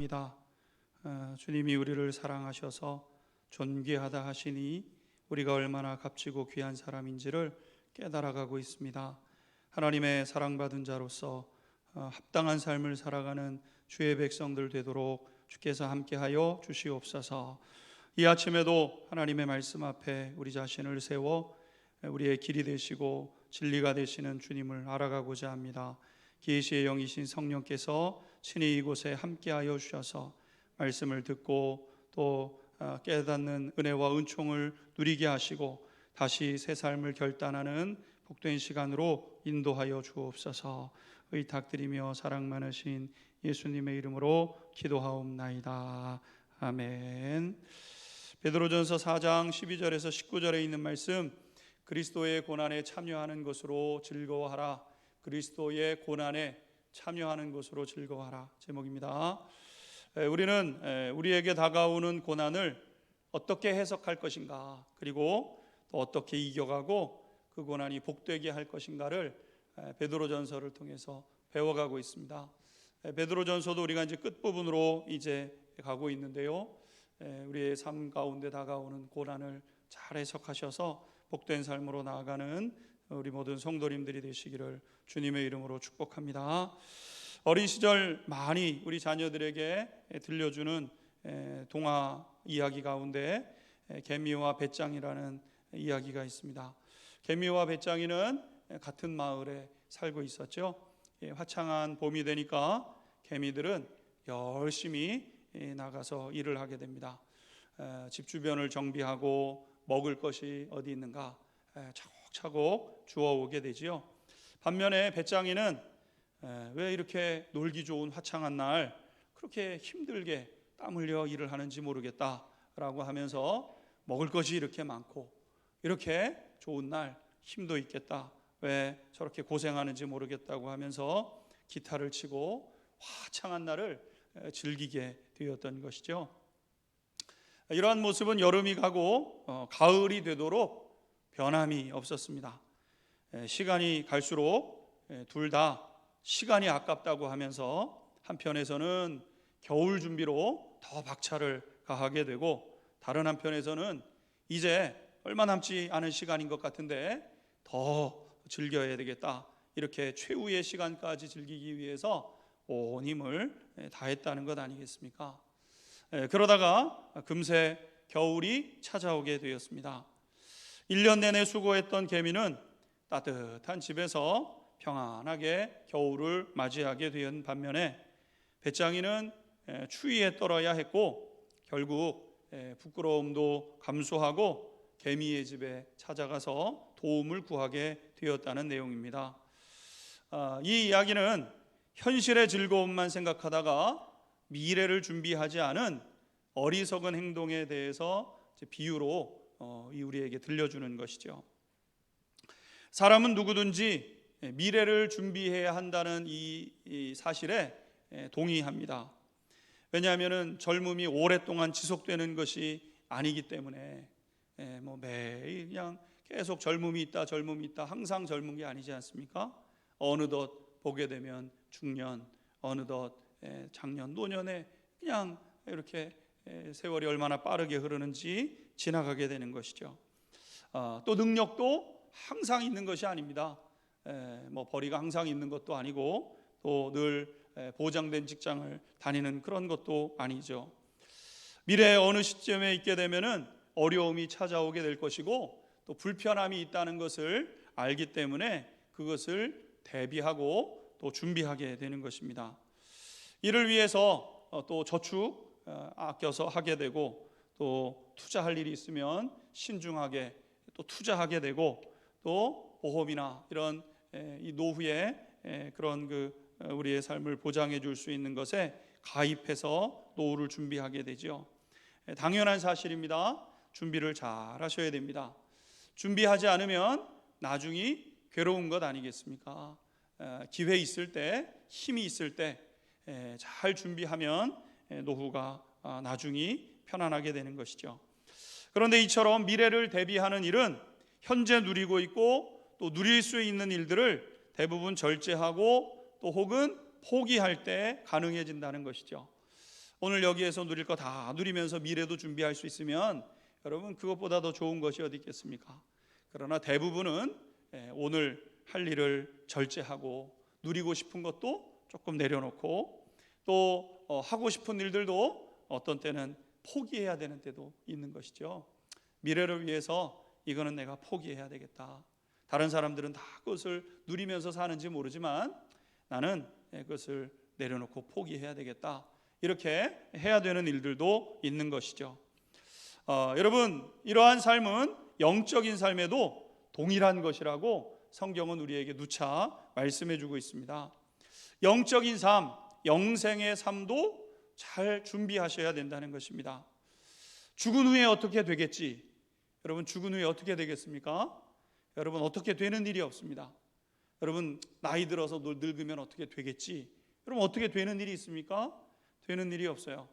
입니다. 주님이 우리를 사랑하셔서 존귀하다 하시니 우리가 얼마나 값지고 귀한 사람인지를 깨달아가고 있습니다. 하나님의 사랑받은 자로서 합당한 삶을 살아가는 주의 백성들 되도록 주께서 함께하여 주시옵소서. 이 아침에도 하나님의 말씀 앞에 우리 자신을 세워 우리의 길이 되시고 진리가 되시는 주님을 알아가고자 합니다. 계시의 영이신 성령께서 친히 이곳에 함께하여 주셔서 말씀을 듣고 또 깨닫는 은혜와 은총을 누리게 하시고 다시 새 삶을 결단하는 복된 시간으로 인도하여 주옵소서. 의탁드리며 사랑 많으신 예수님의 이름으로 기도하옵나이다. 아멘. 베드로전서 4장 12절에서 19절에 있는 말씀, 그리스도의 고난에 참여하는 것으로 즐거워하라. 그리스도의 고난에 참여하는 것으로 즐거워하라 제목입니다. 우리는 우리에게 다가오는 고난을 어떻게 해석할 것인가, 그리고 또 어떻게 이겨가고 그 고난이 복되게 할 것인가를 베드로전서를 통해서 배워가고 있습니다. 베드로전서도 우리가 이제 끝부분으로 이제 가고 있는데요, 우리의 삶 가운데 다가오는 고난을 잘 해석하셔서 복된 삶으로 나아가는 우리 모든 성도님들이 되시기를 주님의 이름으로 축복합니다. 어린 시절 많이 우리 자녀들에게 들려주는 동화 이야기 가운데 개미와 배짱이라는 이야기가 있습니다. 개미와 배짱이는 같은 마을에 살고 있었죠. 화창한 봄이 되니까 개미들은 열심히 나가서 일을 하게 됩니다. 집 주변을 정비하고 먹을 것이 어디 있는가 차곡차곡 주워오게 되지요. 반면에 배짱이는 왜 이렇게 놀기 좋은 화창한 날 그렇게 힘들게 땀 흘려 일을 하는지 모르겠다라고 하면서 먹을 것이 이렇게 많고 이렇게 좋은 날 힘도 있겠다, 왜 저렇게 고생하는지 모르겠다고 하면서 기타를 치고 화창한 날을 즐기게 되었던 것이죠. 이러한 모습은 여름이 가고 가을이 되도록 변함이 없었습니다. 시간이 갈수록 둘 다 시간이 아깝다고 하면서 한편에서는 겨울 준비로 더 박차를 가하게 되고, 다른 한편에서는 이제 얼마 남지 않은 시간인 것 같은데 더 즐겨야 되겠다, 이렇게 최후의 시간까지 즐기기 위해서 온 힘을 다했다는 것 아니겠습니까? 그러다가 금세 겨울이 찾아오게 되었습니다. 1년 내내 수고했던 개미는 따뜻한 집에서 평안하게 겨울을 맞이하게 된 반면에 배짱이는 추위에 떨어야 했고 결국 부끄러움도 감수하고 개미의 집에 찾아가서 도움을 구하게 되었다는 내용입니다. 이 이야기는 현실의 즐거움만 생각하다가 미래를 준비하지 않은 어리석은 행동에 대해서 비유로 우리에게 들려주는 것이죠. 사람은 누구든지 미래를 준비해야 한다는 이 사실에 동의합니다. 왜냐하면 젊음이 오랫동안 지속되는 것이 아니기 때문에 매일 그냥 계속 젊음이 있다 항상 젊은 게 아니지 않습니까? 어느덧 보게 되면 중년, 어느덧 장년, 노년에 그냥 이렇게 세월이 얼마나 빠르게 흐르는지 지나가게 되는 것이죠. 또 능력도 항상 있는 것이 아닙니다. 벌이가 항상 있는 것도 아니고 또 늘 보장된 직장을 다니는 그런 것도 아니죠. 미래의 어느 시점에 있게 되면은 어려움이 찾아오게 될 것이고 또 불편함이 있다는 것을 알기 때문에 그것을 대비하고 또 준비하게 되는 것입니다. 이를 위해서 또 저축 아껴서 하게 되고, 또 투자할 일이 있으면 신중하게 또 투자하게 되고, 또 보험이나 이런 이 노후에 그런 우리의 삶을 보장해 줄 수 있는 것에 가입해서 노후를 준비하게 되죠. 당연한 사실입니다. 준비를 잘 하셔야 됩니다. 준비하지 않으면 나중이 괴로운 것 아니겠습니까? 기회 있을 때, 힘이 있을 때 잘 준비하면 노후가 나중이 편안하게 되는 것이죠. 그런데 이처럼 미래를 대비하는 일은 현재 누리고 있고 또 누릴 수 있는 일들을 대부분 절제하고 또 혹은 포기할 때 가능해진다는 것이죠. 오늘 여기에서 누릴 거 다 누리면서 미래도 준비할 수 있으면 여러분 그것보다 더 좋은 것이 어디 있겠습니까? 그러나 대부분은 오늘 할 일을 절제하고 누리고 싶은 것도 조금 내려놓고 또 하고 싶은 일들도 어떤 때는 포기해야 되는 때도 있는 것이죠. 미래를 위해서 이거는 내가 포기해야 되겠다. 다른 사람들은 다 그것을 누리면서 사는지 모르지만 나는 그것을 내려놓고 포기해야 되겠다. 이렇게 해야 되는 일들도 있는 것이죠. 여러분, 이러한 삶은 영적인 삶에도 동일한 것이라고 성경은 우리에게 누차 말씀해 주고 있습니다. 영적인 삶, 영생의 삶도 잘 준비하셔야 된다는 것입니다. 죽은 후에 어떻게 되겠지? 여러분, 죽은 후에 어떻게 되겠습니까? 여러분, 어떻게 되는 일이 없습니다. 여러분, 나이 들어서 늙으면 어떻게 되겠지? 여러분, 어떻게 되는 일이 있습니까? 되는 일이 없어요.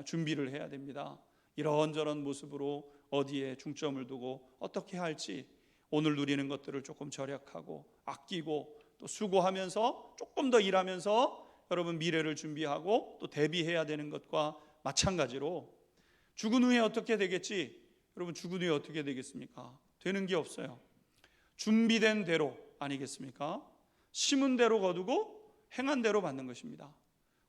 준비를 해야 됩니다. 이런저런 모습으로 어디에 중점을 두고 어떻게 할지, 오늘 누리는 것들을 조금 절약하고 아끼고 또 수고하면서 조금 더 일하면서 여러분 미래를 준비하고 또 대비해야 되는 것과 마찬가지로 죽은 후에 어떻게 되겠지? 여러분, 죽은 후에 어떻게 되겠습니까? 되는 게 없어요. 준비된 대로 아니겠습니까? 심은 대로 거두고 행한 대로 받는 것입니다.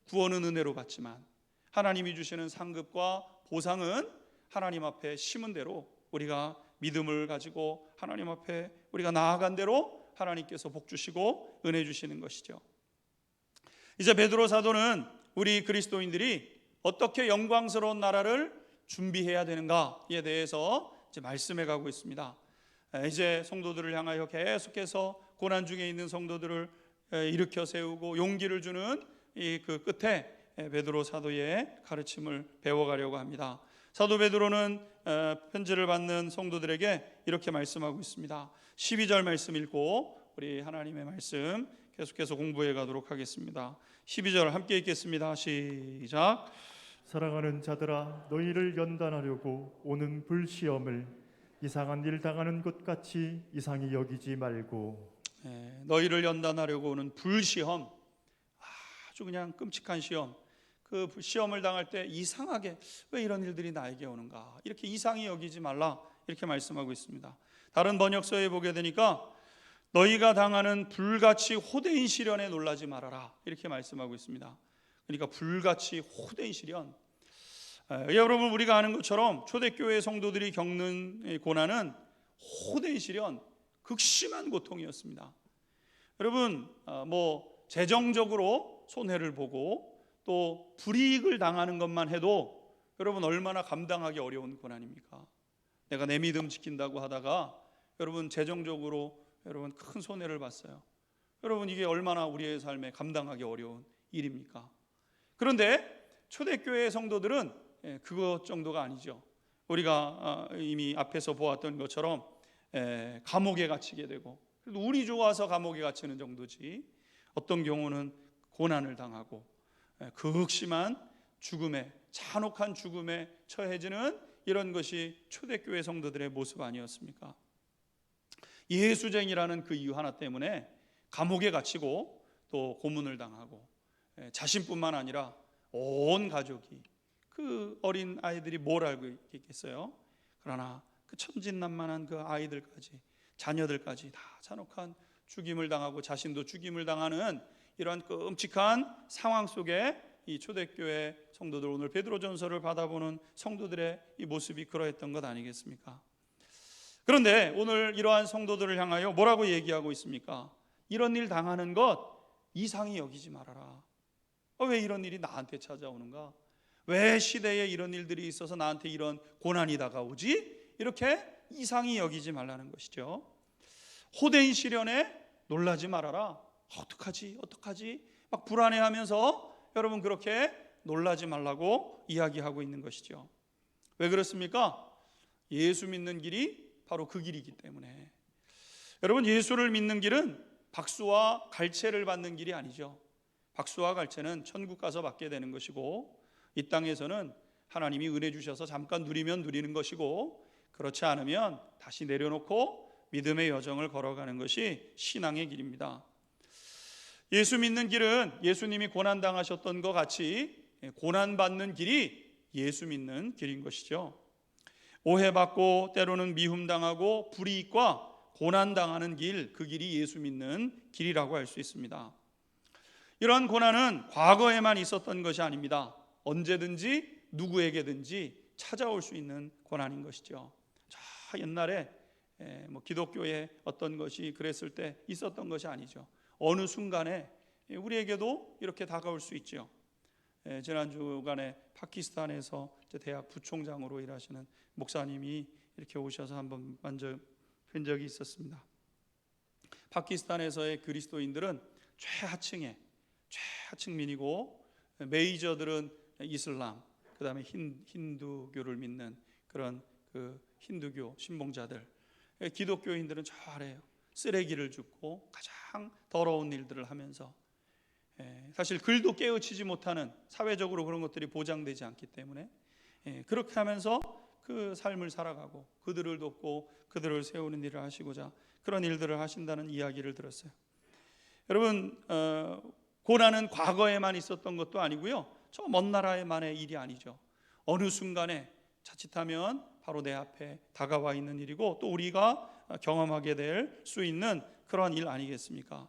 구원은 은혜로 받지만 하나님이 주시는 상급과 보상은 하나님 앞에 심은 대로 우리가 믿음을 가지고 하나님 앞에 우리가 나아간 대로 하나님께서 복 주시고 은혜 주시는 것이죠. 이제 베드로 사도는 우리 그리스도인들이 어떻게 영광스러운 나라를 준비해야 되는가에 대해서 이제 말씀해 가고 있습니다. 이제 성도들을 향하여 계속해서 고난 중에 있는 성도들을 일으켜 세우고 용기를 주는 이 그 끝에 베드로 사도의 가르침을 배워가려고 합니다. 사도 베드로는 편지를 받는 성도들에게 이렇게 말씀하고 있습니다. 12절 말씀 읽고 우리 하나님의 말씀 계속해서 공부해 가도록 하겠습니다. 12절 함께 읽겠습니다. 시작. 사랑하는 자들아, 너희를 연단하려고 오는 불시험을 이상한 일 당하는 것 같이 이상히 여기지 말고. 너희를 연단하려고 오는 불시험, 아주 그냥 끔찍한 시험, 그 시험을 당할 때 이상하게 왜 이런 일들이 나에게 오는가, 이렇게 이상히 여기지 말라, 이렇게 말씀하고 있습니다. 다른 번역서에 보게 되니까 너희가 당하는 불같이 호되인 시련에 놀라지 말아라, 이렇게 말씀하고 있습니다. 그러니까 불같이 호되인 시련, 여러분 우리가 아는 것처럼 초대교회 성도들이 겪는 고난은 호되인 시련, 극심한 고통이었습니다. 여러분 재정적으로 손해를 보고 또 불이익을 당하는 것만 해도 여러분 얼마나 감당하기 어려운 고난입니까? 내가 내 믿음 지킨다고 하다가 여러분 재정적으로 여러분 큰 손해를 봤어요. 여러분 이게 얼마나 우리의 삶에 감당하기 어려운 일입니까? 그런데 초대교회 성도들은 그것 정도가 아니죠. 우리가 이미 앞에서 보았던 것처럼 감옥에 갇히게 되고, 그래도 운이 좋아서 감옥에 갇히는 정도지 어떤 경우는 고난을 당하고 극심한 죽음에, 잔혹한 죽음에 처해지는 이런 것이 초대교회 성도들의 모습 아니었습니까? 예수쟁이라는 그 이유 하나 때문에 감옥에 갇히고 또 고문을 당하고 자신뿐만 아니라 온 가족이, 그 어린 아이들이 뭘 알고 있겠어요? 그러나 그 천진난만한 그 아이들까지, 자녀들까지 다 잔혹한 죽임을 당하고 자신도 죽임을 당하는 이러한 끔찍한 상황 속에 이 초대교회 성도들, 오늘 베드로전서를 받아보는 성도들의 이 모습이 그러했던 것 아니겠습니까? 그런데 오늘 이러한 성도들을 향하여 뭐라고 얘기하고 있습니까? 이런 일 당하는 것 이상히 여기지 말아라. 왜 이런 일이 나한테 찾아오는가? 왜 시대에 이런 일들이 있어서 나한테 이런 고난이 다가오지? 이렇게 이상히 여기지 말라는 것이죠. 호되인 시련에 놀라지 말아라. 어떡하지? 막 불안해하면서 여러분 그렇게 놀라지 말라고 이야기하고 있는 것이죠. 왜 그렇습니까? 예수 믿는 길이 바로 그 길이기 때문에. 여러분, 예수를 믿는 길은 박수와 갈채를 받는 길이 아니죠. 박수와 갈채는 천국 가서 받게 되는 것이고, 이 땅에서는 하나님이 은혜 주셔서 잠깐 누리면 누리는 것이고, 그렇지 않으면 다시 내려놓고 믿음의 여정을 걸어가는 것이 신앙의 길입니다. 예수 믿는 길은 예수님이 고난당하셨던 것 같이 고난받는 길이 예수 믿는 길인 것이죠. 오해받고 때로는 미움당하고 불이익과 고난당하는 길, 그 길이 예수 믿는 길이라고 할 수 있습니다. 이러한 고난은 과거에만 있었던 것이 아닙니다. 언제든지 누구에게든지 찾아올 수 있는 고난인 것이죠. 저 옛날에 기독교에 어떤 것이 그랬을 때 있었던 것이 아니죠. 어느 순간에 우리에게도 이렇게 다가올 수 있죠. 지난 주간에 파키스탄에서 대학 부총장으로 일하시는 목사님이 이렇게 오셔서 한번 만져 뵌 적이 있었습니다. 파키스탄에서의 그리스도인들은 최하층민이고 메이저들은 이슬람, 그 다음에 힌두교를 믿는 그런 그 힌두교 신봉자들, 기독교인들은 저 아래요. 쓰레기를 줍고 가장 더러운 일들을 하면서 사실 글도 깨우치지 못하는, 사회적으로 그런 것들이 보장되지 않기 때문에 그렇게 하면서 그 삶을 살아가고 그들을 돕고 그들을 세우는 일을 하시고자 그런 일들을 하신다는 이야기를 들었어요. 여러분, 고난은 과거에만 있었던 것도 아니고요, 저 먼 나라에만의 일이 아니죠. 어느 순간에 자칫하면 바로 내 앞에 다가와 있는 일이고 또 우리가 경험하게 될 수 있는 그러한 일 아니겠습니까?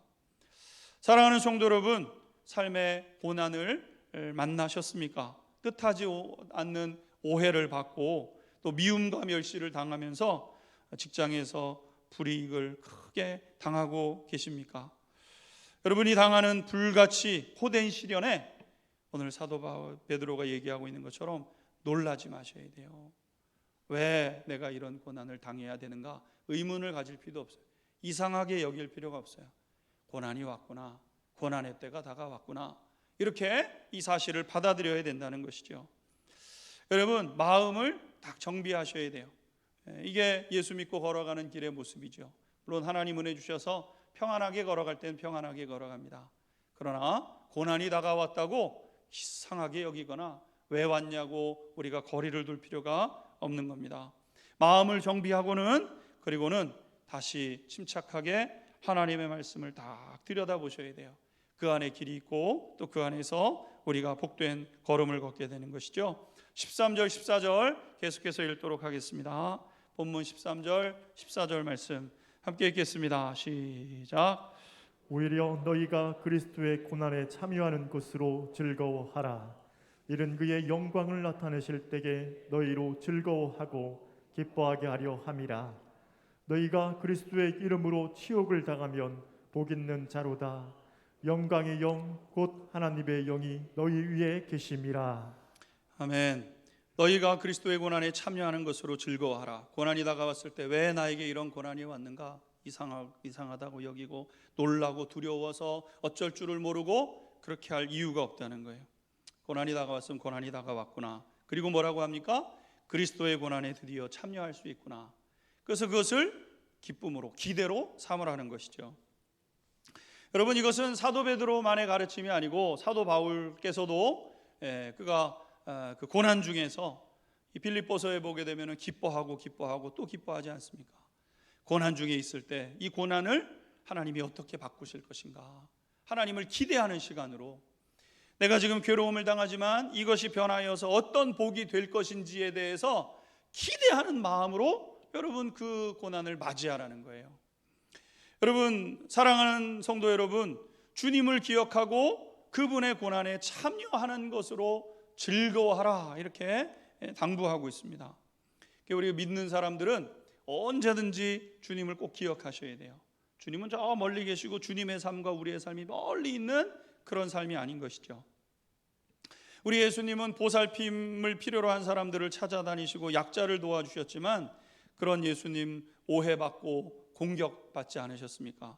사랑하는 성도 여러분, 삶의 고난을 만나셨습니까? 뜻하지 않는 오해를 받고 또 미움과 멸시를 당하면서 직장에서 불이익을 크게 당하고 계십니까? 여러분이 당하는 불같이 호된 시련에 오늘 사도 베드로가 얘기하고 있는 것처럼 놀라지 마셔야 돼요. 왜 내가 이런 고난을 당해야 되는가? 의문을 가질 필요도 없어요. 이상하게 여길 필요가 없어요. 고난이 왔구나, 고난의 때가 다가왔구나, 이렇게 이 사실을 받아들여야 된다는 것이죠. 여러분, 마음을 딱 정비하셔야 돼요. 이게 예수 믿고 걸어가는 길의 모습이죠. 물론 하나님 은혜 주셔서 평안하게 걸어갈 때는 평안하게 걸어갑니다. 그러나 고난이 다가왔다고 이상하게 여기거나 왜 왔냐고 우리가 거리를 둘 필요가 없는 겁니다. 마음을 정비하고는, 그리고는 다시 침착하게 하나님의 말씀을 딱 들여다보셔야 돼요. 그 안에 길이 있고 또 그 안에서 우리가 복된 걸음을 걷게 되는 것이죠. 13절 14절 계속해서 읽도록 하겠습니다. 본문 13절 14절 말씀 함께 읽겠습니다. 시작. 오히려 너희가 그리스도의 고난에 참여하는 것으로 즐거워하라. 이는 그의 영광을 나타내실 때에 너희로 즐거워하고 기뻐하게 하려 함이라. 너희가 그리스도의 이름으로 치욕을 당하면 복 있는 자로다. 영광의 영 곧 하나님의 영이 너희 위에 계심이라. 아멘. 너희가 그리스도의 고난에 참여하는 것으로 즐거워하라. 고난이 다가왔을 때 왜 나에게 이런 고난이 왔는가 이상하다고 여기고 놀라고 두려워서 어쩔 줄을 모르고 그렇게 할 이유가 없다는 거예요. 고난이 다가왔으면 고난이 다가왔구나. 그리고 뭐라고 합니까? 그리스도의 고난에 드디어 참여할 수 있구나. 그래서 그것을 기쁨으로, 기대로 삼으라는 것이죠. 여러분, 이것은 사도 베드로만의 가르침이 아니고 사도 바울께서도 그가 그 고난 중에서 이 빌립보서에 보게 되면 기뻐하고 또 기뻐하지 않습니까? 고난 중에 있을 때 이 고난을 하나님이 어떻게 바꾸실 것인가, 하나님을 기대하는 시간으로, 내가 지금 괴로움을 당하지만 이것이 변하여서 어떤 복이 될 것인지에 대해서 기대하는 마음으로 여러분 그 고난을 맞이하라는 거예요. 여러분, 사랑하는 성도 여러분, 주님을 기억하고 그분의 고난에 참여하는 것으로 즐거워하라, 이렇게 당부하고 있습니다. 우리 믿는 사람들은 언제든지 주님을 꼭 기억하셔야 돼요. 주님은 저 멀리 계시고 주님의 삶과 우리의 삶이 멀리 있는 그런 삶이 아닌 것이죠. 우리 예수님은 보살핌을 필요로 한 사람들을 찾아다니시고 약자를 도와주셨지만 그런 예수님 오해받고 공격받지 않으셨습니까?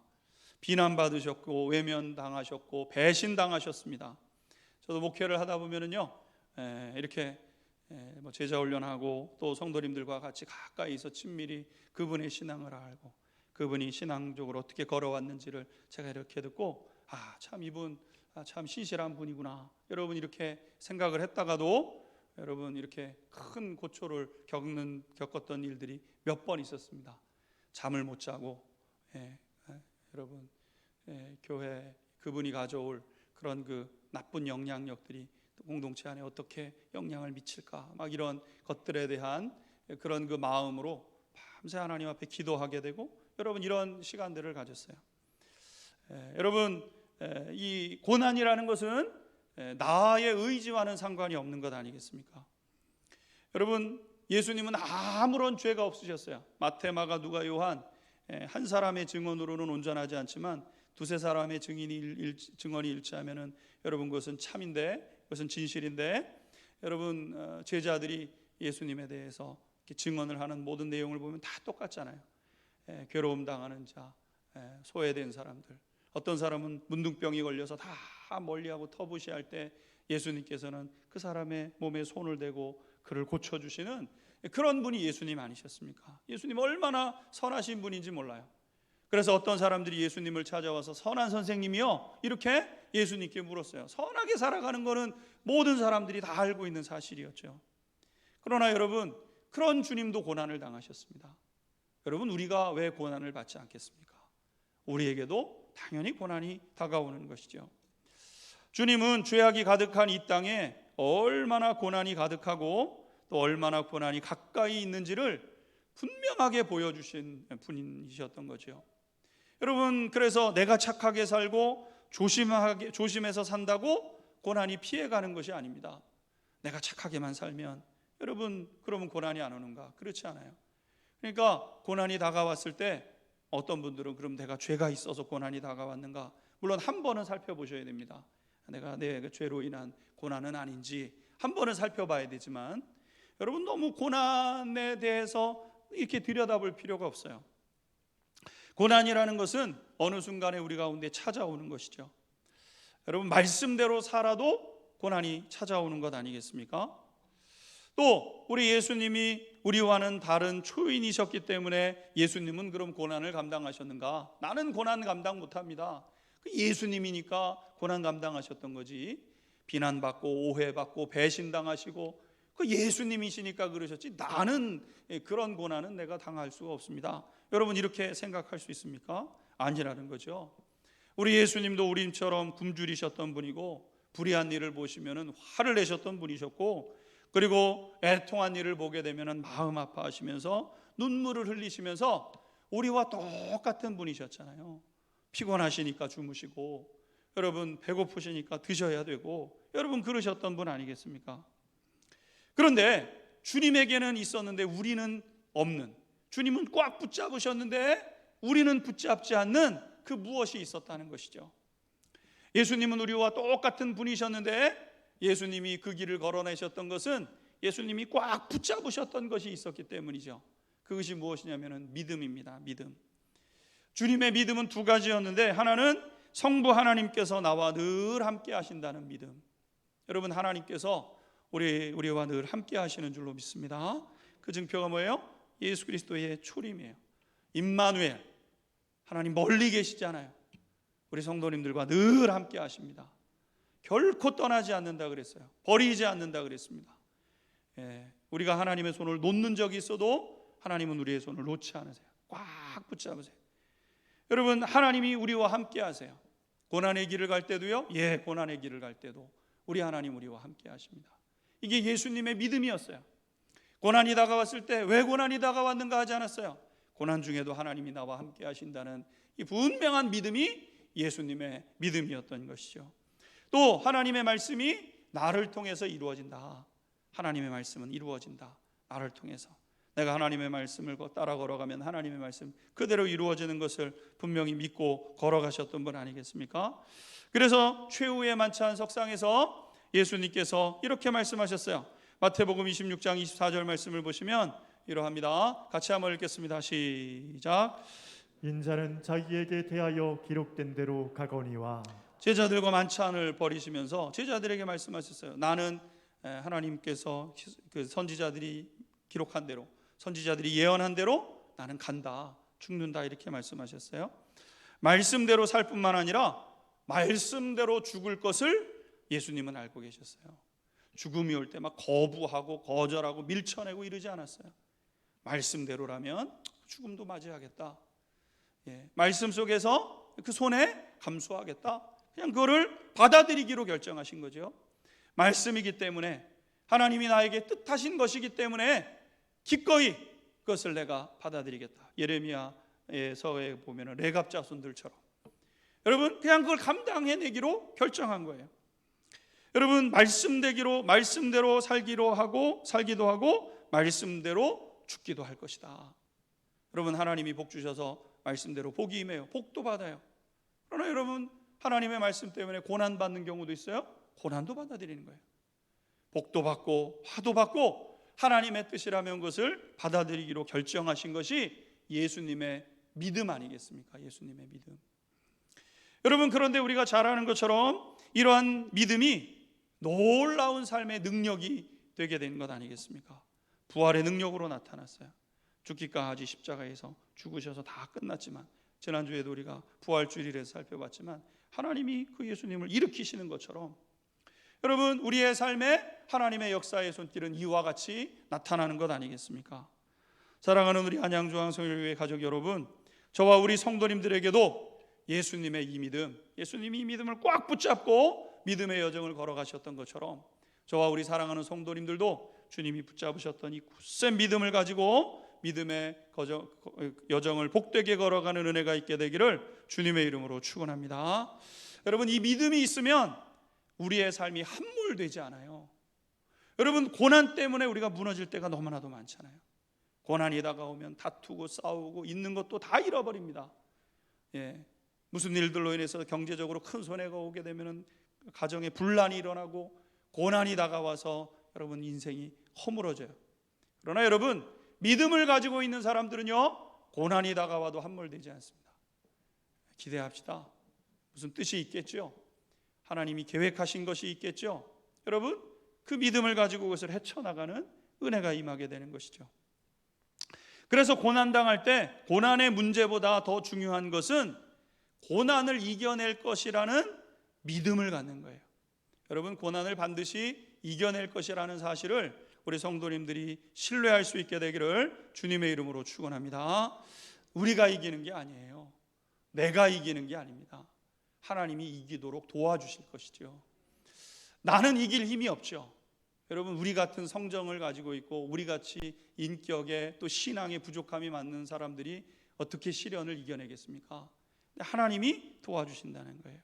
비난받으셨고 외면당하셨고 배신당하셨습니다. 저도 목회를 하다 보면은요, 이렇게 제자 훈련하고 또 성도님들과 같이 가까이서 친밀히 그분의 신앙을 알고 그분이 신앙적으로 어떻게 걸어왔는지를 제가 이렇게 듣고 참 이분 참 신실한 분이구나, 여러분 이렇게 생각을 했다가도 여러분 이렇게 큰 고초를 겪었던 일들이 몇 번 있었습니다. 잠을 못 자고 여러분 교회 그분이 가져올 그런 그 나쁜 영향력들이 공동체 안에 어떻게 영향을 미칠까, 막 이런 것들에 대한 그런 그 마음으로 밤새 하나님 앞에 기도하게 되고, 여러분 이런 시간들을 가졌어요. 여러분, 이 고난이라는 것은 나의 의지와는 상관이 없는 것 아니겠습니까? 여러분, 예수님은 아무런 죄가 없으셨어요. 마태, 마가, 누가, 요한 한 사람의 증언으로는 온전하지 않지만 두세 사람의 증언이 일치하면은 여러분 그것은 참인데, 그것은 진실인데, 여러분 제자들이 예수님에 대해서 이렇게 증언을 하는 모든 내용을 보면 다 똑같잖아요. 괴로움 당하는 자, 소외된 사람들, 어떤 사람은 문둥병이 걸려서 다 멀리하고 터부시할 때 예수님께서는 그 사람의 몸에 손을 대고 그를 고쳐주시는 그런 분이 예수님 아니셨습니까? 예수님 얼마나 선하신 분인지 몰라요. 그래서 어떤 사람들이 예수님을 찾아와서 선한 선생님이요, 이렇게 예수님께 물었어요. 선하게 살아가는 것은 모든 사람들이 다 알고 있는 사실이었죠. 그러나 여러분, 그런 주님도 고난을 당하셨습니다. 여러분, 우리가 왜 고난을 받지 않겠습니까? 우리에게도 당연히 고난이 다가오는 것이죠. 주님은 죄악이 가득한 이 땅에 얼마나 고난이 가득하고 또 얼마나 고난이 가까이 있는지를 분명하게 보여주신 분이셨던 거죠. 여러분, 그래서 내가 착하게 살고 조심해서 산다고 고난이 피해가는 것이 아닙니다. 내가 착하게만 살면 여러분, 그러면 고난이 안 오는가? 그렇지 않아요. 그러니까 고난이 다가왔을 때 어떤 분들은 그럼 내가 죄가 있어서 고난이 다가왔는가? 물론 한 번은 살펴보셔야 됩니다. 내가 내 죄로 인한 고난은 아닌지 한 번은 살펴봐야 되지만, 여러분 너무 고난에 대해서 이렇게 들여다볼 필요가 없어요. 고난이라는 것은 어느 순간에 우리 가운데 찾아오는 것이죠. 여러분, 말씀대로 살아도 고난이 찾아오는 것 아니겠습니까? 또 우리 예수님이 우리와는 다른 초인이셨기 때문에 예수님은 그럼 고난을 감당하셨는가? 나는 고난 감당 못합니다. 예수님이니까 고난 감당하셨던 거지. 비난받고 오해받고 배신당하시고 그 예수님이시니까 그러셨지, 나는 그런 고난은 내가 당할 수가 없습니다. 여러분, 이렇게 생각할 수 있습니까? 아니라는 거죠. 우리 예수님도 우리처럼 굶주리셨던 분이고, 불의한 일을 보시면은 화를 내셨던 분이셨고, 그리고 애통한 일을 보게 되면은 마음 아파하시면서 눈물을 흘리시면서 우리와 똑같은 분이셨잖아요. 피곤하시니까 주무시고, 여러분 배고프시니까 드셔야 되고, 여러분 그러셨던 분 아니겠습니까? 그런데 주님에게는 있었는데 우리는 없는, 주님은 꽉 붙잡으셨는데 우리는 붙잡지 않는 그 무엇이 있었다는 것이죠. 예수님은 우리와 똑같은 분이셨는데 예수님이 그 길을 걸어내셨던 것은 예수님이 꽉 붙잡으셨던 것이 있었기 때문이죠. 그것이 무엇이냐면 믿음입니다. 믿음. 주님의 믿음은 두 가지였는데, 하나는 성부 하나님께서 나와 늘 함께 하신다는 믿음. 여러분, 하나님께서 우리와 늘 함께 하시는 줄로 믿습니다. 그 증표가 뭐예요? 예수 그리스도의 초림이에요. 임마누엘, 하나님 멀리 계시잖아요. 우리 성도님들과 늘 함께 하십니다. 결코 떠나지 않는다 그랬어요. 버리지 않는다 그랬습니다. 우리가 하나님의 손을 놓는 적이 있어도 하나님은 우리의 손을 놓지 않으세요. 꽉 붙잡으세요. 여러분, 하나님이 우리와 함께 하세요. 고난의 길을 갈 때도요. 고난의 길을 갈 때도 우리 하나님 우리와 함께 하십니다. 이게 예수님의 믿음이었어요. 고난이 다가왔을 때 왜 고난이 다가왔는가 하지 않았어요. 고난 중에도 하나님이 나와 함께 하신다는 이 분명한 믿음이 예수님의 믿음이었던 것이죠. 또 하나님의 말씀이 나를 통해서 이루어진다. 하나님의 말씀은 이루어진다. 나를 통해서. 내가 하나님의 말씀을 따라 걸어가면 하나님의 말씀 그대로 이루어지는 것을 분명히 믿고 걸어가셨던 분 아니겠습니까? 그래서 최후의 만찬 석상에서 예수님께서 이렇게 말씀하셨어요. 마태복음 26장 24절 말씀을 보시면 이러합니다. 같이 한번 읽겠습니다. 시작. 인자는 자기에게 대하여 기록된 대로 가거니와. 제자들과 만찬을 벌이시면서 제자들에게 말씀하셨어요. 나는 하나님께서 그 선지자들이 기록한 대로, 선지자들이 예언한 대로 나는 간다, 죽는다, 이렇게 말씀하셨어요. 말씀대로 살 뿐만 아니라 말씀대로 죽을 것을 예수님은 알고 계셨어요. 죽음이 올 때 막 거부하고 거절하고 밀쳐내고 이러지 않았어요. 말씀대로라면 죽음도 맞이하겠다. 말씀 속에서 그 손에 감수하겠다. 그냥 그거를 받아들이기로 결정하신 거죠. 말씀이기 때문에, 하나님이 나에게 뜻하신 것이기 때문에 기꺼이 그것을 내가 받아들이겠다. 예레미야서에 보면 레갑 자손들처럼 여러분 그냥 그걸 감당해내기로 결정한 거예요. 여러분 말씀대로 살기도 하고 말씀대로 죽기도 할 것이다. 여러분 하나님이 복 주셔서 말씀대로 복이 임해요. 복도 받아요. 그러나 여러분 하나님의 말씀 때문에 고난 받는 경우도 있어요. 고난도 받아들이는 거예요. 복도 받고 화도 받고 하나님의 뜻이라면 그것을 받아들이기로 결정하신 것이 예수님의 믿음 아니겠습니까? 예수님의 믿음. 여러분 그런데 우리가 잘 아는 것처럼 이러한 믿음이 놀라운 삶의 능력이 되게 된 것 아니겠습니까? 부활의 능력으로 나타났어요. 죽기까지 십자가에서 죽으셔서 다 끝났지만, 지난주에도 우리가 부활주일에서 살펴봤지만 하나님이 그 예수님을 일으키시는 것처럼 여러분 우리의 삶에 하나님의 역사의 손길은 이와 같이 나타나는 것 아니겠습니까? 사랑하는 우리 안양중앙성결교회 가족 여러분, 저와 우리 성도님들에게도 예수님의 이 믿음, 예수님이 이 믿음을 꽉 붙잡고 믿음의 여정을 걸어가셨던 것처럼 저와 우리 사랑하는 성도님들도 주님이 붙잡으셨던 이 굳센 믿음을 가지고 믿음의 여정을 복되게 걸어가는 은혜가 있게 되기를 주님의 이름으로 축원합니다. 여러분 이 믿음이 있으면 우리의 삶이 함몰되지 않아요. 여러분 고난 때문에 우리가 무너질 때가 너무나도 많잖아요. 고난이 다가오면 다투고 싸우고 있는 것도 다 잃어버립니다. 무슨 일들로 인해서 경제적으로 큰 손해가 오게 되면 가정에 분란이 일어나고 고난이 다가와서 여러분 인생이 허물어져요. 그러나 여러분 믿음을 가지고 있는 사람들은요 고난이 다가와도 함몰되지 않습니다. 기대합시다. 무슨 뜻이 있겠죠? 하나님이 계획하신 것이 있겠죠? 여러분 그 믿음을 가지고 그것을 헤쳐나가는 은혜가 임하게 되는 것이죠. 그래서 고난당할 때 고난의 문제보다 더 중요한 것은 고난을 이겨낼 것이라는 믿음을 갖는 거예요. 여러분 고난을 반드시 이겨낼 것이라는 사실을 우리 성도님들이 신뢰할 수 있게 되기를 주님의 이름으로 축원합니다. 우리가 이기는 게 아니에요. 내가 이기는 게 아닙니다. 하나님이 이기도록 도와주실 것이죠. 나는 이길 힘이 없죠. 여러분 우리 같은 성정을 가지고 있고 우리같이 인격에 또 신앙에 부족함이 많은 사람들이 어떻게 시련을 이겨내겠습니까? 하나님이 도와주신다는 거예요.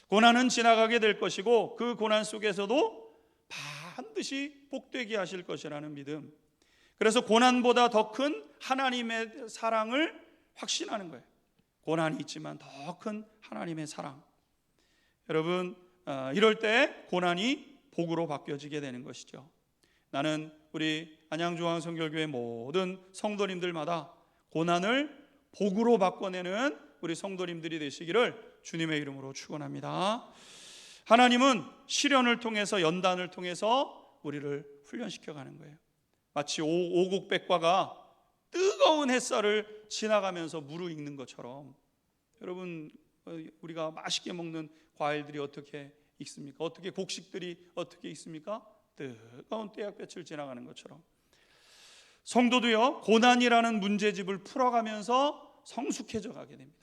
고난은 지나가게 될 것이고 그 고난 속에서도 반드시 복되게 하실 것이라는 믿음. 그래서 고난보다 더 큰 하나님의 사랑을 확신하는 거예요. 고난이 있지만 더 큰 하나님의 사랑. 여러분 이럴 때 고난이 복으로 바뀌어지게 되는 것이죠. 나는 우리 안양중앙성결교회 모든 성도님들마다 고난을 복으로 바꿔내는 우리 성도님들이 되시기를 주님의 이름으로 축원합니다. 하나님은 시련을 통해서 연단을 통해서 우리를 훈련시켜가는 거예요. 마치 오곡백과가 뜨거운 햇살을 지나가면서 무르익는 것처럼 여러분 우리가 맛있게 먹는 과일들이 어떻게 익습니까? 어떻게 곡식들이 어떻게 익습니까? 뜨거운 태양볕을 지나가는 것처럼 성도도요 고난이라는 문제집을 풀어가면서 성숙해져 가게 됩니다.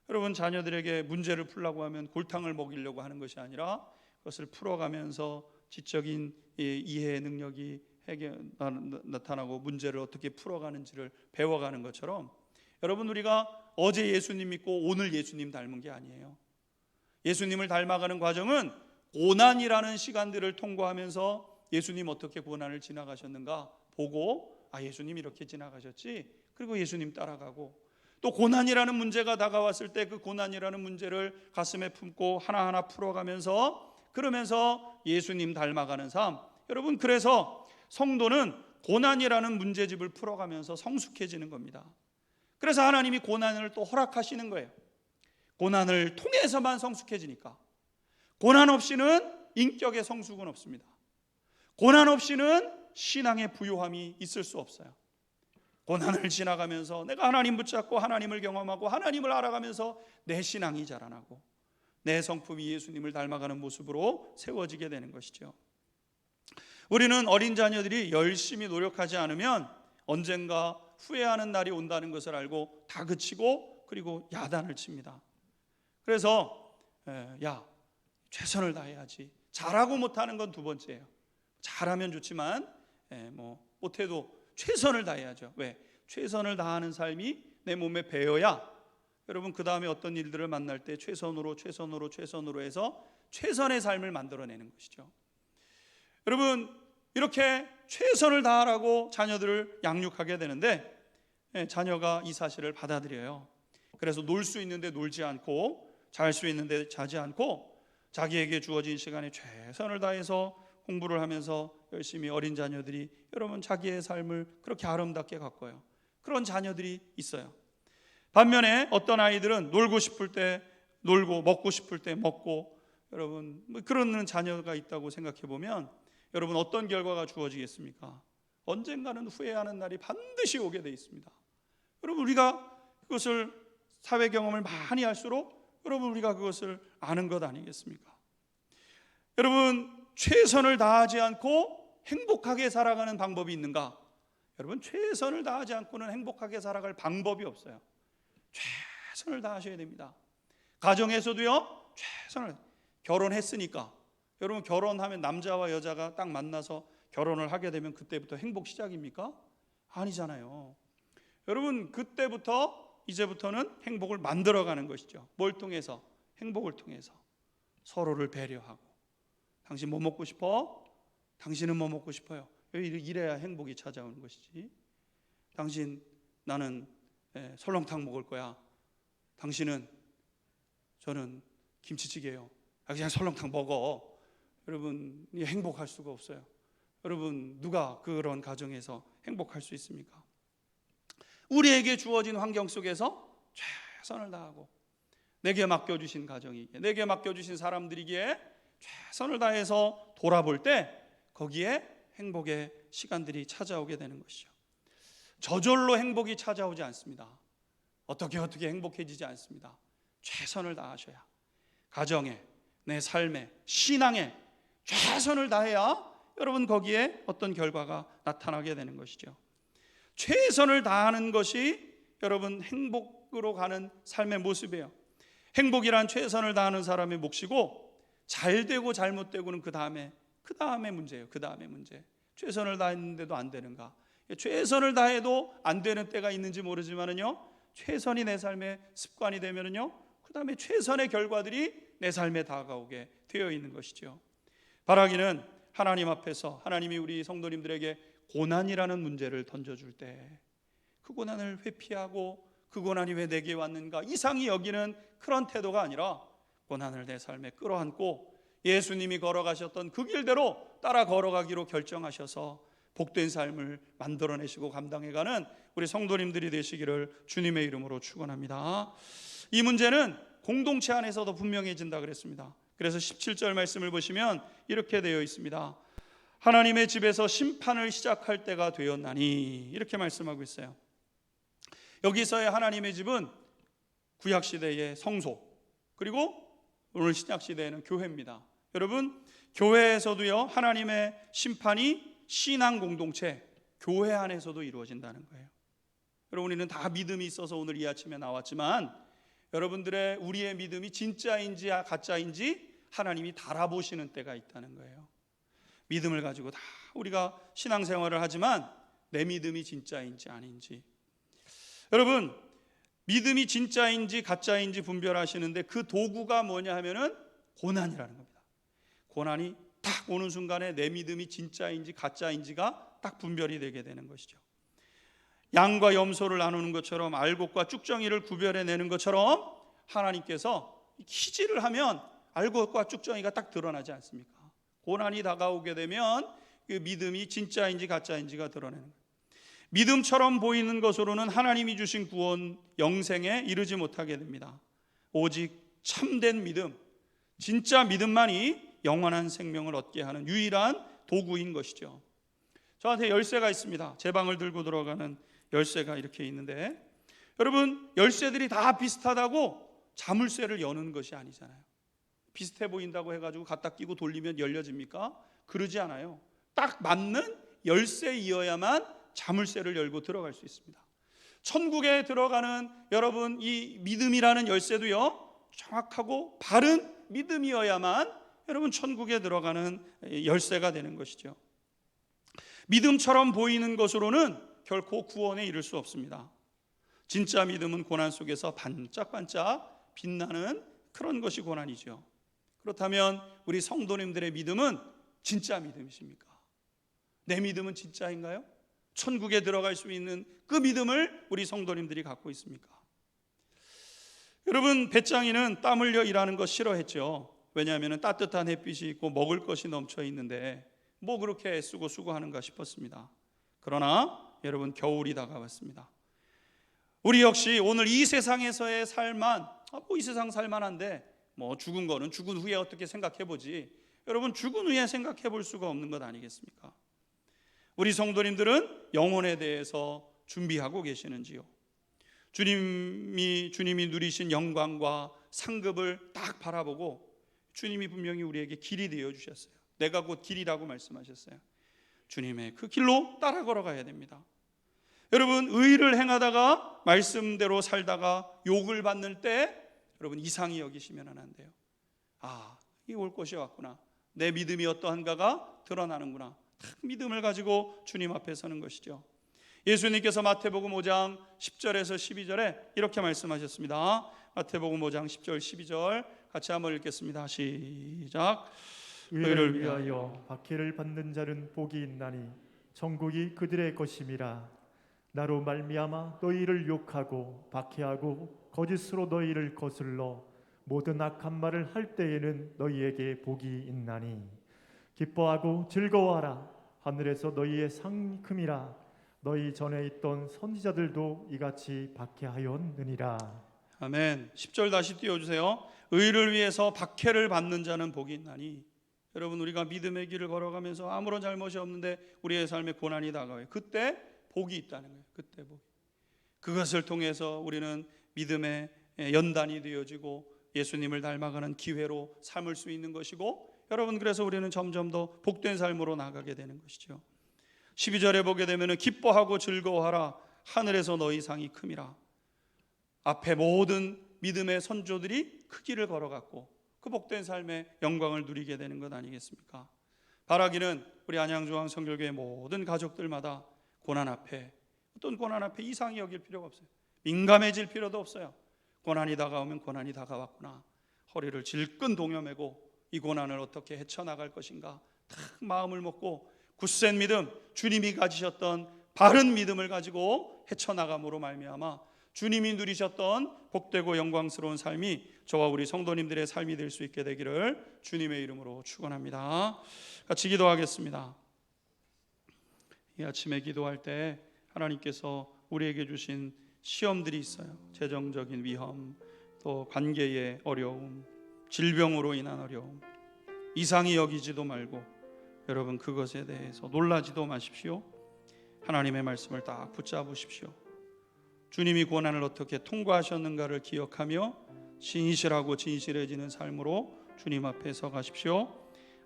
여러분 자녀들에게 문제를 풀려고 하면 골탕을 먹이려고 하는 것이 아니라 그것을 풀어가면서 지적인 이해 능력이 나타나고 문제를 어떻게 풀어가는지를 배워가는 것처럼 여러분 우리가 어제 예수님 믿고 오늘 예수님 닮은 게 아니에요. 예수님을 닮아가는 과정은 고난이라는 시간들을 통과하면서 예수님 어떻게 고난을 지나가셨는가 보고 예수님 이렇게 지나가셨지, 그리고 예수님 따라가고 또 고난이라는 문제가 다가왔을 때 그 고난이라는 문제를 가슴에 품고 하나하나 풀어가면서 그러면서 예수님 닮아가는 삶. 여러분 그래서 성도는 고난이라는 문제집을 풀어가면서 성숙해지는 겁니다. 그래서 하나님이 고난을 또 허락하시는 거예요. 고난을 통해서만 성숙해지니까. 고난 없이는 인격의 성숙은 없습니다. 고난 없이는 신앙의 부요함이 있을 수 없어요. 고난을 지나가면서 내가 하나님 붙잡고 하나님을 경험하고 하나님을 알아가면서 내 신앙이 자라나고 내 성품이 예수님을 닮아가는 모습으로 세워지게 되는 것이죠. 우리는 어린 자녀들이 열심히 노력하지 않으면 언젠가 후회하는 날이 온다는 것을 알고 다그치고 그리고 야단을 칩니다. 그래서 최선을 다해야지, 잘하고 못하는 건 두 번째예요. 잘하면 좋지만 못해도 최선을 다해야죠. 왜? 최선을 다하는 삶이 내 몸에 배어야 여러분 그 다음에 어떤 일들을 만날 때 최선으로 해서 최선의 삶을 만들어내는 것이죠. 여러분 이렇게 최선을 다하라고 자녀들을 양육하게 되는데 자녀가 이 사실을 받아들여요. 그래서 놀 수 있는데 놀지 않고 잘 수 있는데 자지 않고 자기에게 주어진 시간에 최선을 다해서 공부를 하면서 열심히 어린 자녀들이 여러분 자기의 삶을 그렇게 아름답게 가꿔요. 그런 자녀들이 있어요. 반면에 어떤 아이들은 놀고 싶을 때 놀고 먹고 싶을 때 먹고 여러분 그러는 자녀가 있다고 생각해 보면 여러분 어떤 결과가 주어지겠습니까? 언젠가는 후회하는 날이 반드시 오게 돼 있습니다. 여러분 우리가 그것을 사회 경험을 많이 할수록 여러분 우리가 그것을 아는 것 아니겠습니까? 여러분 최선을 다하지 않고 행복하게 살아가는 방법이 있는가? 여러분 최선을 다하지 않고는 행복하게 살아갈 방법이 없어요. 최선을 다하셔야 됩니다. 가정에서도요 최선을. 결혼했으니까 여러분 결혼하면 남자와 여자가 딱 만나서 결혼을 하게 되면 그때부터 행복 시작입니까? 아니잖아요. 여러분 그때부터 이제부터는 행복을 만들어가는 것이죠. 뭘 통해서? 행복을 통해서 서로를 배려하고 당신 뭐 먹고 싶어? 당신은 뭐 먹고 싶어요? 이래야 행복이 찾아오는 것이지. 당신 나는 설렁탕 먹을 거야. 당신은 저는 김치찌개요. 그냥 설렁탕 먹어. 여러분 행복할 수가 없어요. 여러분 누가 그런 가정에서 행복할 수 있습니까? 우리에게 주어진 환경 속에서 최선을 다하고 내게 맡겨주신 가정이기에 내게 맡겨주신 사람들이기에 최선을 다해서 돌아볼 때 거기에 행복의 시간들이 찾아오게 되는 것이죠. 저절로 행복이 찾아오지 않습니다. 어떻게 행복해지지 않습니다. 최선을 다하셔야 가정에 내 삶에 신앙에 최선을 다해야 여러분 거기에 어떤 결과가 나타나게 되는 것이죠. 최선을 다하는 것이 여러분 행복으로 가는 삶의 모습이에요. 행복이란 최선을 다하는 사람의 몫이고 잘되고 잘못되고는 그 다음에 문제예요. 그 다음에 문제. 최선을 다했는데도 안 되는가? 최선을 다해도 안 되는 때가 있는지 모르지만은요. 최선이 내 삶의 습관이 되면은요. 그 다음에 최선의 결과들이 내 삶에 다가오게 되어 있는 것이죠. 바라기는 하나님 앞에서 하나님이 우리 성도님들에게 고난이라는 문제를 던져줄 때 그 고난을 회피하고 그 고난이 왜 내게 왔는가 이상히 여기는 그런 태도가 아니라 고난을 내 삶에 끌어안고 예수님이 걸어가셨던 그 길대로 따라 걸어가기로 결정하셔서 복된 삶을 만들어내시고 감당해가는 우리 성도님들이 되시기를 주님의 이름으로 축원합니다. 이 문제는 공동체 안에서도 분명해진다 그랬습니다. 그래서 17절 말씀을 보시면 이렇게 되어 있습니다. 하나님의 집에서 심판을 시작할 때가 되었나니 이렇게 말씀하고 있어요. 여기서의 하나님의 집은 구약시대의 성소 그리고 오늘 신약시대에는 교회입니다. 여러분 교회에서도요 하나님의 심판이 신앙 공동체 교회 안에서도 이루어진다는 거예요. 여러분 우리는 다 믿음이 있어서 오늘 이 아침에 나왔지만 여러분들의 우리의 믿음이 진짜인지 가짜인지 하나님이 달아보시는 때가 있다는 거예요. 믿음을 가지고 다 우리가 신앙생활을 하지만 내 믿음이 진짜인지 아닌지 여러분 믿음이 진짜인지 가짜인지 분별하시는데 그 도구가 뭐냐 하면은 고난이라는 겁니다. 고난이 딱 오는 순간에 내 믿음이 진짜인지 가짜인지가 딱 분별이 되게 되는 것이죠. 양과 염소를 나누는 것처럼 알곡과 쭉정이를 구별해내는 것처럼 하나님께서 키질을 하면 알곡과 쭉정이가 딱 드러나지 않습니까? 고난이 다가오게 되면 그 믿음이 진짜인지 가짜인지가 드러나는 거예요. 믿음처럼 보이는 것으로는 하나님이 주신 구원 영생에 이르지 못하게 됩니다. 오직 참된 믿음, 진짜 믿음만이 영원한 생명을 얻게 하는 유일한 도구인 것이죠. 저한테 열쇠가 있습니다. 제 방을 들고 들어가는 열쇠가 이렇게 있는데 여러분 열쇠들이 다 비슷하다고 자물쇠를 여는 것이 아니잖아요. 비슷해 보인다고 해가지고 갖다 끼고 돌리면 열려집니까? 그러지 않아요. 딱 맞는 열쇠이어야만 자물쇠를 열고 들어갈 수 있습니다. 천국에 들어가는 여러분 이 믿음이라는 열쇠도요 정확하고 바른 믿음이어야만 여러분 천국에 들어가는 열쇠가 되는 것이죠. 믿음처럼 보이는 것으로는 결코 구원에 이를 수 없습니다. 진짜 믿음은 고난 속에서 반짝반짝 빛나는 그런 것이 고난이죠. 그렇다면 우리 성도님들의 믿음은 진짜 믿음이십니까? 내 믿음은 진짜인가요? 천국에 들어갈 수 있는 그 믿음을 우리 성도님들이 갖고 있습니까? 여러분, 배짱이는 땀 흘려 일하는 거 싫어했죠. 왜냐하면 따뜻한 햇빛이 있고 먹을 것이 넘쳐 있는데 뭐 그렇게 애쓰고 수고하는가 싶었습니다. 그러나 여러분, 겨울이 다가왔습니다. 우리 역시 오늘 이 세상에서의 삶만 이 세상 살만한데 죽은 거는 죽은 후에 어떻게 생각해보지. 여러분, 죽은 후에 생각해볼 수가 없는 것 아니겠습니까? 우리 성도님들은 영혼에 대해서 준비하고 계시는지요? 주님이 누리신 영광과 상급을 딱 바라보고 주님이 분명히 우리에게 길이 되어 주셨어요. 내가 곧 길이라고 말씀하셨어요. 주님의 그 길로 따라 걸어가야 됩니다. 여러분, 의를 행하다가 말씀대로 살다가 욕을 받는 때 여러분 이상히 여기시면 안 돼요. 이 올 것이 왔구나. 내 믿음이 어떠한가가 드러나는구나. 딱 믿음을 가지고 주님 앞에 서는 것이죠. 예수님께서 마태복음 5장 10절에서 12절에 이렇게 말씀하셨습니다. 마태복음 5장 10절 12절 같이 한번 읽겠습니다. 시작. 의를 위하여 박해를 받는 자는 복이 있나니 천국이 그들의 것임이라. 나로 말미암아 너희를 욕하고 박해하고 거짓으로 너희를 거슬러 모든 악한 말을 할 때에는 너희에게 복이 있나니 기뻐하고 즐거워하라. 하늘에서 너희의 상이 큼이라. 너희 전에 있던 선지자들도 이같이 박해하였느니라. 아멘. 10절 다시 띄워주세요. 의를 위해서 박해를 받는 자는 복이 있나니. 여러분, 우리가 믿음의 길을 걸어가면서 아무런 잘못이 없는데 우리의 삶에 고난이 다가와요. 그때 복이 있다는 거예요. 그때 복이. 그것을 통해서 우리는 믿음의 연단이 되어지고 예수님을 닮아가는 기회로 삼을 수 있는 것이고, 여러분, 그래서 우리는 점점 더 복된 삶으로 나가게 되는 것이죠. 12절에 보게 되면 기뻐하고 즐거워하라. 하늘에서 너희 상이 큼이라. 앞에 모든 믿음의 선조들이 그 길을 걸어갔고 그 복된 삶의 영광을 누리게 되는 것 아니겠습니까? 바라기는 우리 안양중앙 성결교회 모든 가족들마다 고난 앞에, 어떤 고난 앞에 이상히 여길 필요가 없어요. 민감해질 필요도 없어요. 고난이 다가오면 고난이 다가왔구나. 허리를 질끈 동여매고 이 고난을 어떻게 헤쳐나갈 것인가 딱 마음을 먹고 굳센 믿음, 주님이 가지셨던 바른 믿음을 가지고 헤쳐나감으로 말미암아 주님이 누리셨던 복되고 영광스러운 삶이 저와 우리 성도님들의 삶이 될 수 있게 되기를 주님의 이름으로 축원합니다. 같이 기도하겠습니다. 이 아침에 기도할 때 하나님께서 우리에게 주신 시험들이 있어요. 재정적인 위험, 또 관계의 어려움, 질병으로 인한 어려움, 이상히 여기지도 말고 여러분 그것에 대해서 놀라지도 마십시오. 하나님의 말씀을 딱 붙잡으십시오. 주님이 고난을 어떻게 통과하셨는가를 기억하며 진실하고 진실해지는 삶으로 주님 앞에 서가십시오.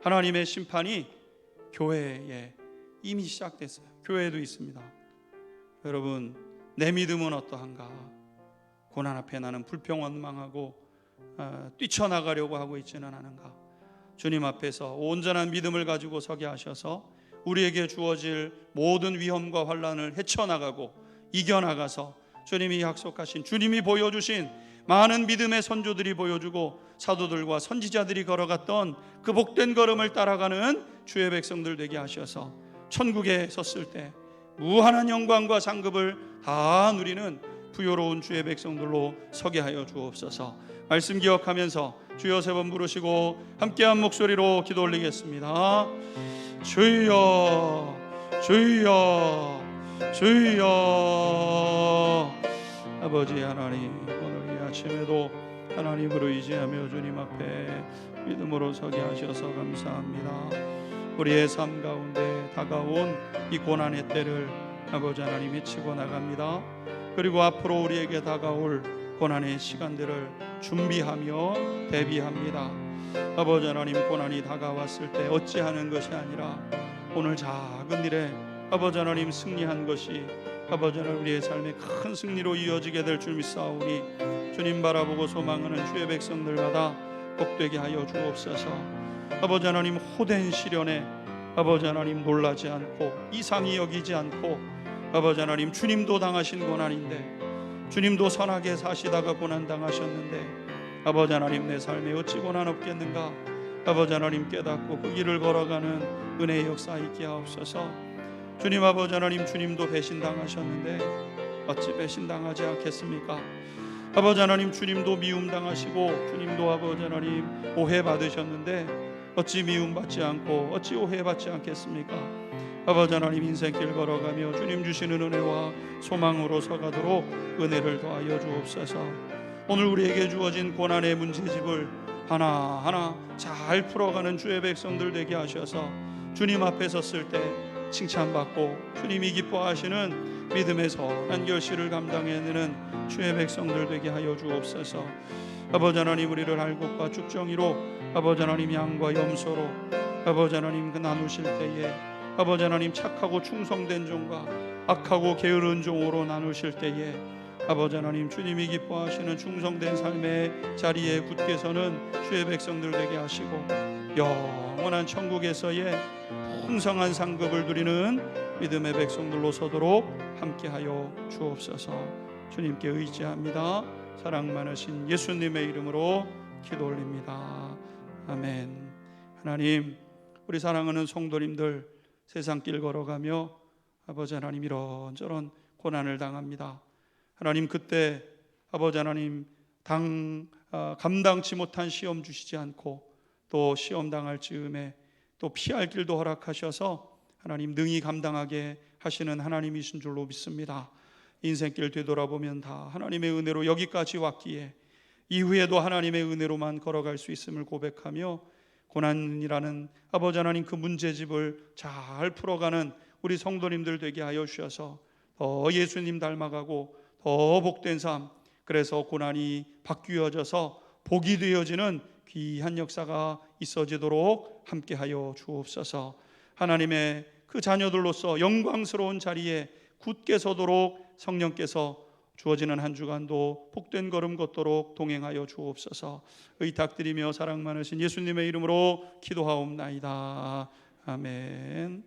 하나님의 심판이 교회에 이미 시작됐어요. 교회에도 있습니다. 여러분, 내 믿음은 어떠한가? 고난 앞에 나는 불평원망하고 뛰쳐나가려고 하고 있지는 않은가? 주님 앞에서 온전한 믿음을 가지고 서게 하셔서 우리에게 주어질 모든 위험과 환난을 헤쳐나가고 이겨나가서 주님이 약속하신, 주님이 보여주신 많은 믿음의 선조들이 보여주고 사도들과 선지자들이 걸어갔던 그 복된 걸음을 따라가는 주의 백성들 되게 하셔서 천국에 섰을 때 무한한 영광과 상급을 다 누리는 부요로운 주의 백성들로 서게 하여 주옵소서. 말씀 기억하면서 주여 세 번 부르시고 함께한 목소리로 기도 올리겠습니다. 주여 주여 주여. 아버지 하나님, 오늘 이 아침에도 하나님을 의지하며 주님 앞에 믿음으로 서게 하셔서 감사합니다. 우리의 삶 가운데 다가온 이 고난의 때를 아버지 하나님 헤치고 나갑니다. 그리고 앞으로 우리에게 다가올 고난의 시간들을 준비하며 대비합니다. 아버지 하나님, 고난이 다가왔을 때 어찌하는 것이 아니라 오늘 작은 일에 아버지 하나님 승리한 것이 아버지 하나님 우리의 삶의 큰 승리로 이어지게 될 줄 믿사오니 주님 바라보고 소망하는 주의 백성들마다 복되게 하여 주옵소서. 아버지 하나님 호된 시련에 아버지 하나님 놀라지 않고 이상히 여기지 않고 아버지 하나님 주님도 당하신 고난인데 주님도 선하게 사시다가 고난 당하셨는데 아버지 하나님 내 삶에 어찌 고난 없겠는가 아버지 하나님 깨닫고 그 길을 걸어가는 은혜의 역사 있게 하옵소서. 주님 아버지 하나님 주님도 배신당하셨는데 어찌 배신당하지 않겠습니까? 아버지 하나님 주님도 미움당하시고 주님도 아버지 하나님 오해받으셨는데 어찌 미움받지 않고 어찌 오해받지 않겠습니까? 아버지 하나님 인생길 걸어가며 주님 주시는 은혜와 소망으로 서가도록 은혜를 더하여 주옵소서. 오늘 우리에게 주어진 고난의 문제집을 하나하나 잘 풀어가는 주의 백성들 되게 하셔서 주님 앞에 섰을 때 칭찬받고 주님이 기뻐하시는 믿음의 선한 결실을 감당해내는 주의 백성들 되게 하여 주옵소서. 아버지 하나님 우리를 알곡과 쭉정이로 아버지 하나님 양과 염소로 아버지 하나님 그 나누실 때에 아버지 하나님 착하고 충성된 종과 악하고 게으른 종으로 나누실 때에 아버지 하나님 주님이 기뻐하시는 충성된 삶의 자리에 굳게 서는 주의 백성들 되게 하시고 영원한 천국에서의 풍성한 상급을 누리는 믿음의 백성들로 서도록 함께하여 주옵소서. 주님께 의지합니다. 사랑 많으신 예수님의 이름으로 기도 올립니다. 아멘. 하나님 우리 사랑하는 성도님들 세상길 걸어가며 아버지 하나님 이런저런 고난을 당합니다. 하나님 그때 아버지 하나님 감당치 못한 시험 주시지 않고 또 시험 당할 즈음에 또 피할 길도 허락하셔서 하나님 능히 감당하게 하시는 하나님이신 줄로 믿습니다. 인생길 되돌아보면 다 하나님의 은혜로 여기까지 왔기에 이후에도 하나님의 은혜로만 걸어갈 수 있음을 고백하며 고난이라는 아버지 하나님 그 문제집을 잘 풀어가는 우리 성도님들 되게 하여 주셔서 더 예수님 닮아가고 더 복된 삶, 그래서 고난이 바뀌어져서 복이 되어지는 귀한 역사가 있어지도록 함께하여 주옵소서. 하나님의 그 자녀들로서 영광스러운 자리에 굳게 서도록 성령께서 주어지는 한 주간도 복된 걸음 걷도록 동행하여 주옵소서. 의탁드리며 사랑 많으신 예수님의 이름으로 기도하옵나이다. 아멘.